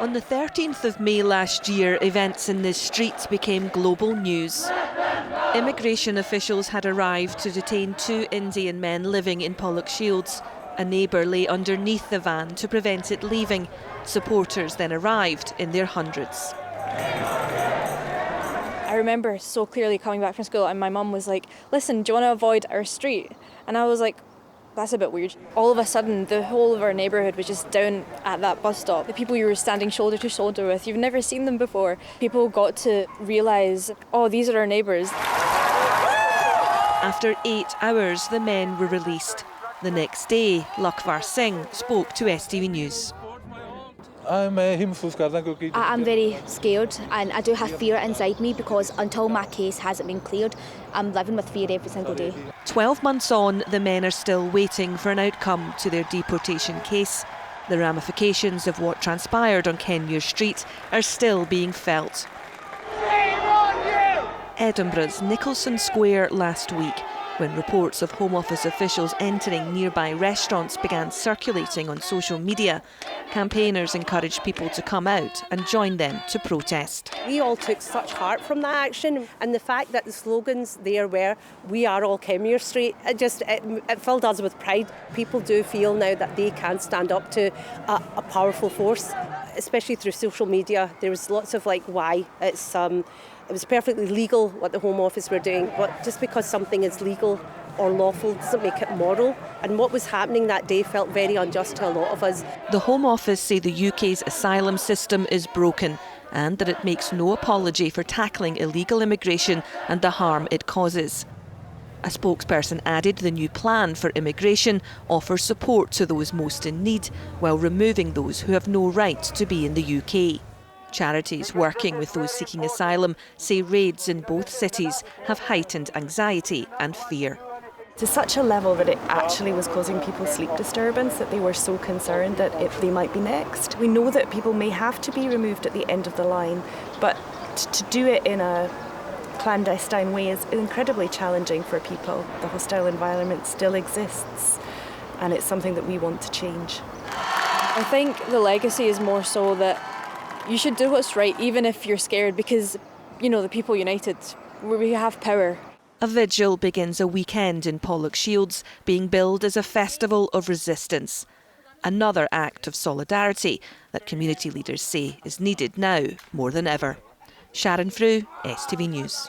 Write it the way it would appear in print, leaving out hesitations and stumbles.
On the 13th of May last year, events in this street became global news. Immigration officials had arrived to detain 2 Indian men living in Pollokshields. A neighbour lay underneath the van to prevent it leaving. Supporters then arrived in their hundreds. I remember so clearly coming back from school and my mum was like, "Listen, do you want to avoid our street?" And I was like, that's a bit weird. All of a sudden, the whole of our neighbourhood was just down at that bus stop. The people you were standing shoulder to shoulder with, you've never seen them before. People got to realise, oh, these are our neighbours. After 8 hours, the men were released. The next day, Lakvar Singh spoke to STV News. I'm very scared and I do have fear inside me because until my case hasn't been cleared, I'm living with fear every single day. 12 months on, the men are still waiting for an outcome to their deportation case. The ramifications of what transpired on Kenmure Street are still being felt. Edinburgh's Nicholson Square last week, when reports of Home Office officials entering nearby restaurants began circulating on social media, campaigners encouraged people to come out and join them to protest. We all took such heart from that action, and the fact that the slogans there were, "We are all Kenmure Street," it filled us with pride. People do feel now that they can stand up to a powerful force, especially through social media. There was lots of why. It was perfectly legal what the Home Office were doing, but just because something is legal or lawful doesn't make it moral. And what was happening that day felt very unjust to a lot of us. The Home Office say the UK's asylum system is broken and that it makes no apology for tackling illegal immigration and the harm it causes. A spokesperson added the new plan for immigration offers support to those most in need while removing those who have no right to be in the UK. Charities working with those seeking asylum say raids in both cities have heightened anxiety and fear. To such a level that it actually was causing people sleep disturbance, that they were so concerned that they might be next. We know that people may have to be removed at the end of the line, but to do it in a clandestine way is incredibly challenging for people. The hostile environment still exists, and it's something that we want to change. I think the legacy is more so that you should do what's right, even if you're scared, because, the people united, we have power. A vigil begins a weekend in Pollokshields, being billed as a festival of resistance. Another act of solidarity that community leaders say is needed now more than ever. Sharon Frew, STV News.